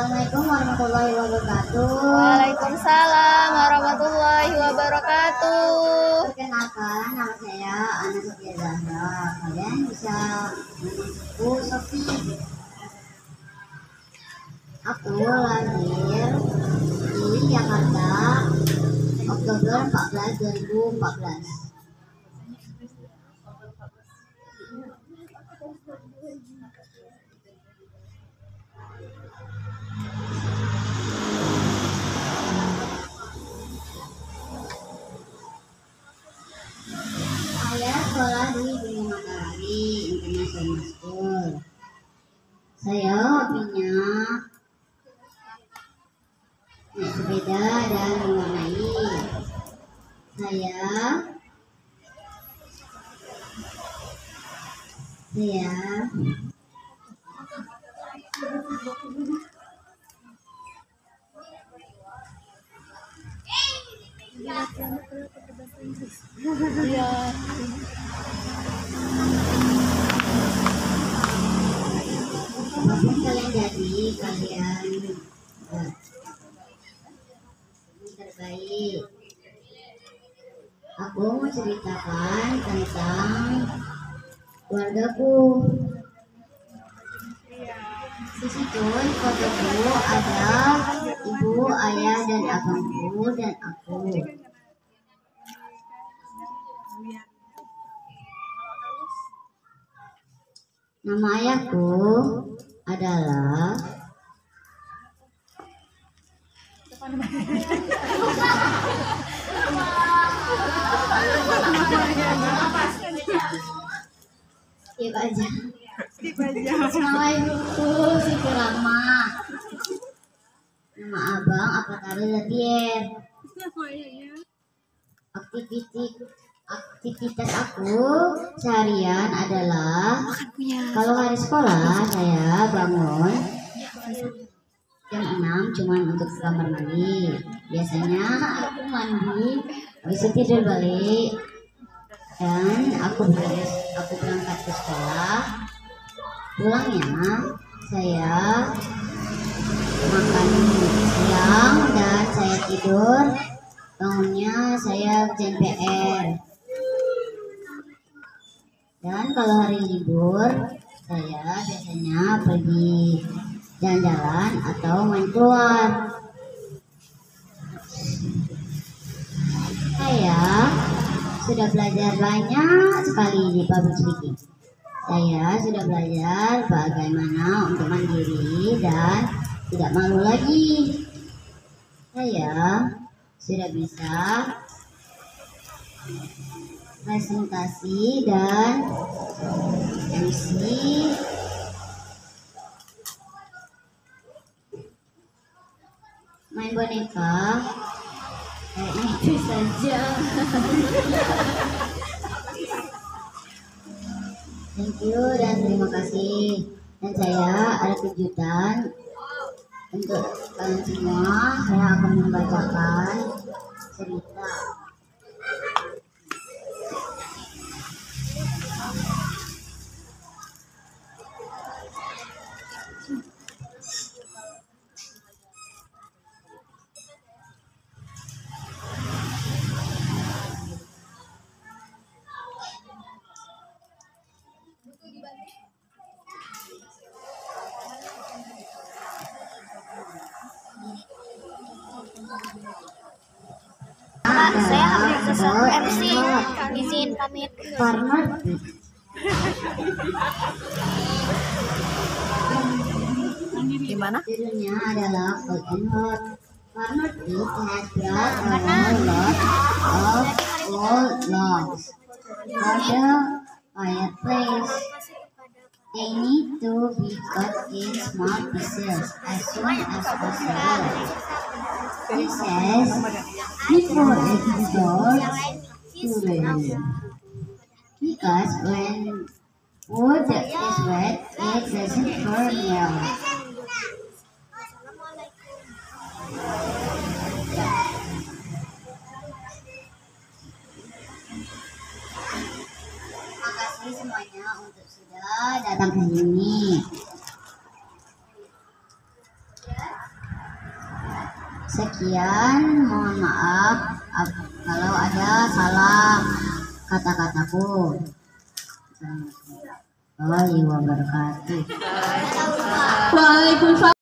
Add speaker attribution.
Speaker 1: Assalamualaikum warahmatullahi wabarakatuh.
Speaker 2: Waalaikumsalam warahmatullahi wabarakatuh.
Speaker 1: Perkenalkan, nama saya Ana Sophia Zahra. Kalian bisa menyebutku Sofi. Aku lahir di Jakarta Oktober 14 2014. Saya sekolah di Bumi Matahari International School. Saya hobinya naik sepeda dan mewarnai. Saya apapun kalian jadi, kalian yang terbaik. Aku mau ceritakan tentang keluargaku. Di situ fotoku ada ibu, ayah, dan abangku dan aku. Nama ayahku adalah Skip aja. Nama ibuku Siti Rama. Nama abang Apatari Latier. Aktivitas aku seharian adalah kalau hari sekolah saya bangun jam 6 cuman untuk ke kamar mandi. Biasanya aku mandi, habis itu tidur balik dan aku berangkat ke sekolah. Pulangnya saya makan siang dan saya tidur. Bangunnya saya kerjain PR. Dan kalau hari libur saya biasanya pergi jalan-jalan atau main keluar. Saya sudah belajar banyak sekali di public speaking. Saya sudah belajar bagaimana untuk mandiri dan tidak malu lagi. Saya sudah bisa presentasi dan MC, main boneka, kayaknya itu saja. Thank you dan terima kasih. Dan saya ada kejutan untuk kalian semua. Saya akan membacakan cerita.
Speaker 2: Saya harus MC, izin pamit.
Speaker 1: Farmer
Speaker 2: Gimana?
Speaker 1: judulnya adalah Cold and Hot. Farmer Pig has brought a whole lot of old logs for the fireplace. They need to be cut in small pieces as soon as possible. He says before it starts to rain. Because when wood is wet, it doesn't burn well. Terima kasih semuanya untuk sudah datang ke sini. Sekian, mohon maaf kalau ada salah kata-kataku. Assalamualaikum warahmatullahi wabarakatuh.
Speaker 3: Waalaikumsalam.